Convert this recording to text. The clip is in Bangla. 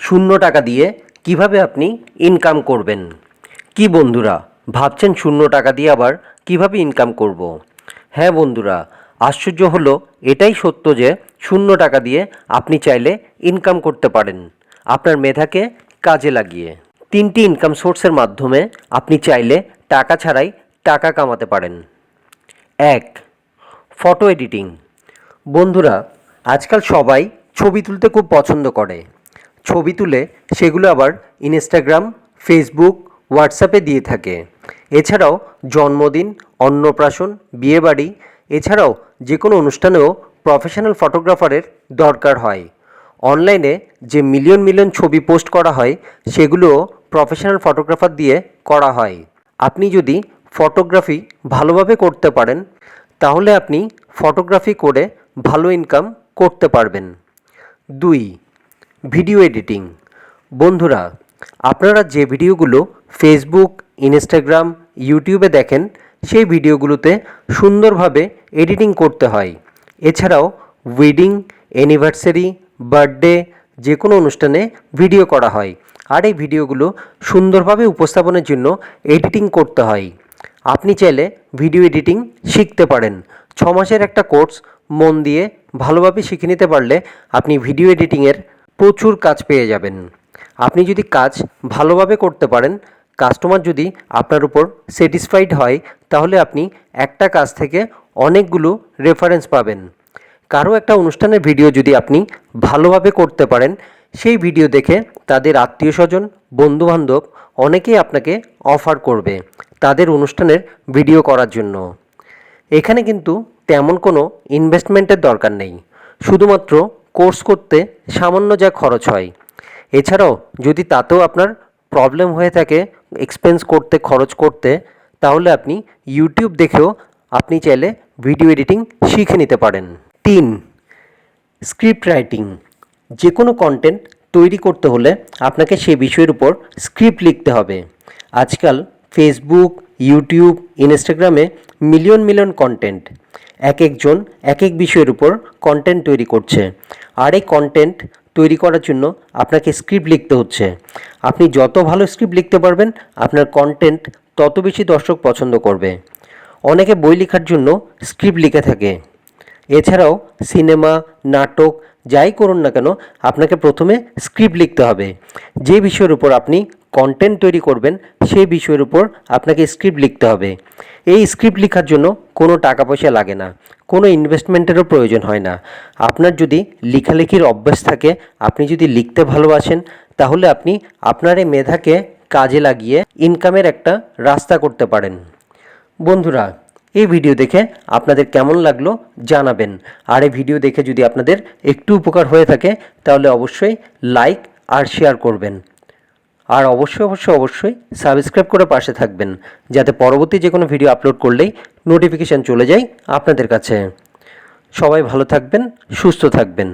শূন্য টাকা দিয়ে কিভাবে আপনি ইনকাম করবেন। কি বন্ধুরা, ভাবছেন শূন্য টাকা দিয়ে আবার কিভাবে ইনকাম করব। হ্যাঁ বন্ধুরা, আশ্চর্য হলো এটাই সত্য যে শূন্য টাকা দিয়ে আপনি চাইলে ইনকাম করতে পারেন আপনার মেধাকে কাজে লাগিয়ে। তিনটি ইনকাম সোর্সের মাধ্যমে আপনি চাইলে টাকা ছাড়াই টাকা কামাতে পারেন। 1. Photo editing. বন্ধুরা, আজকাল সবাই ছবি তুলতে খুব পছন্দ করে। ছবি তুলে সেগুলো আবার ইনস্টাগ্রাম, ফেসবুক, হোয়াটসঅ্যাপে দিয়ে থাকে। এছাড়াও জন্মদিন, অন্নপ্রাশন, বিয়েবাড়ি এছাড়াও যে কোনো অনুষ্ঠানেও প্রফেশনাল ফটোগ্রাফারের দরকার হয়। অনলাইনে যে মিলিয়ন মিলিয়ন ছবি পোস্ট করা হয় সেগুলোও প্রফেশনাল ফটোগ্রাফার দিয়ে করা হয়। আপনি যদি ফটোগ্রাফি ভালোভাবে করতে পারেন তাহলে আপনি ফটোগ্রাফি করে ভালো ইনকাম করতে পারবেন। 2. Video editing. বন্ধুরা, আপনারা যে ভিডিওগুলো ফেসবুক, ইনস্টাগ্রাম, ইউটিউবে দেখেন সেই ভিডিওগুলোতে সুন্দরভাবে এডিটিং করতে হয়। এছাড়াও ওয়েডিং, অ্যানিভার্সারি, বার্থডে যে কোনো অনুষ্ঠানে ভিডিও করা হয়, আর এই ভিডিওগুলো সুন্দরভাবে উপস্থাপনের জন্য এডিটিং করতে হয়। আপনি চাইলে ভিডিও এডিটিং শিখতে পারেন। 6 মাসের একটা কোর্স মন দিয়ে ভালোভাবে শিখে নিতে পারলে আপনি ভিডিও এডিটিংয়ের প্রচুর কাজ পেয়ে যাবেন। আপনি যদি কাজ ভালোভাবে করতে পারেন, কাস্টমার যদি আপনার উপর স্যাটিসফাইড হয়, তাহলে আপনি একটা কাজ থেকে অনেকগুলো রেফারেন্স পাবেন। কারো একটা অনুষ্ঠানের ভিডিও যদি আপনি ভালোভাবে করতে পারেন, সেই ভিডিও দেখে তাদের আত্মীয় স্বজন, বন্ধুবান্ধব অনেকেই আপনাকে অফার করবে তাদের অনুষ্ঠানের ভিডিও করার জন্য। এখানে কিন্তু তেমন কোনো ইনভেস্টমেন্টের দরকার নেই, শুধুমাত্র কোর্স করতে সামান্য যা খরচ হয়। এছাড়াও যদি তাতেও আপনার প্রবলেম হয়ে থাকে এক্সপেন্স করতে, খরচ করতে, তাহলে আপনি ইউটিউব দেখেও আপনি চাইলে ভিডিও এডিটিং শিখে নিতে পারেন। 3. Script writing. যে কোনো কন্টেন্ট তৈরি করতে হলে আপনাকে সে বিষয়ের উপর স্ক্রিপ্ট লিখতে হবে। আজকাল ফেসবুক, ইউটিউব, ইনস্টাগ্রামে মিলিয়ন মিলিয়ন কন্টেন্ট, এক একজন এক এক বিষয়ের উপর কন্টেন্ট তৈরি করছে, আর এই কন্টেন্ট তৈরি করার জন্য আপনাকে স্ক্রিপ্ট লিখতে হচ্ছে। আপনি যত ভালো স্ক্রিপ্ট লিখতে পারবেন আপনার কন্টেন্ট তত বেশি দর্শক পছন্দ করবে। অনেকে বই লেখার জন্য স্ক্রিপ্ট লিখে থাকে। এছাড়াও সিনেমা, নাটক যাই করুন না কেন আপনাকে প্রথমে স্ক্রিপ্ট লিখতে হবে। যে বিষয়ের উপর আপনি কন্টেন্ট তৈরি করবেন সেই বিষয়ের উপর আপনাকে স্ক্রিপ্ট লিখতে হবে। এই স্ক্রিপ্ট লেখার জন্য কোনো টাকা পয়সা লাগে না, কোনো ইনভেস্টমেন্টেরও প্রয়োজন হয় না। আপনার যদি লেখালেখির অভ্যাস থাকে, আপনি যদি লিখতে ভালোবাসেন, তাহলে আপনি আপনার এই মেধাকে কাজে লাগিয়ে ইনকামের একটা রাস্তা করতে পারেন। বন্ধুরা, এই ভিডিও দেখে আপনাদের কেমন লাগলো জানাবেন। আর এই ভিডিও দেখে যদি আপনাদের একটু উপকার হয়ে থাকে তাহলে অবশ্যই লাইক আর শেয়ার করবেন। আর অবশ্যই সাবস্ক্রাইব করে পাশে থাকবেন, যাতে পরবর্তী যে কোনো ভিডিও আপলোড করলেই নোটিফিকেশান চলে যায় আপনাদের কাছে। সবাই ভালো থাকবেন, সুস্থ থাকবেন।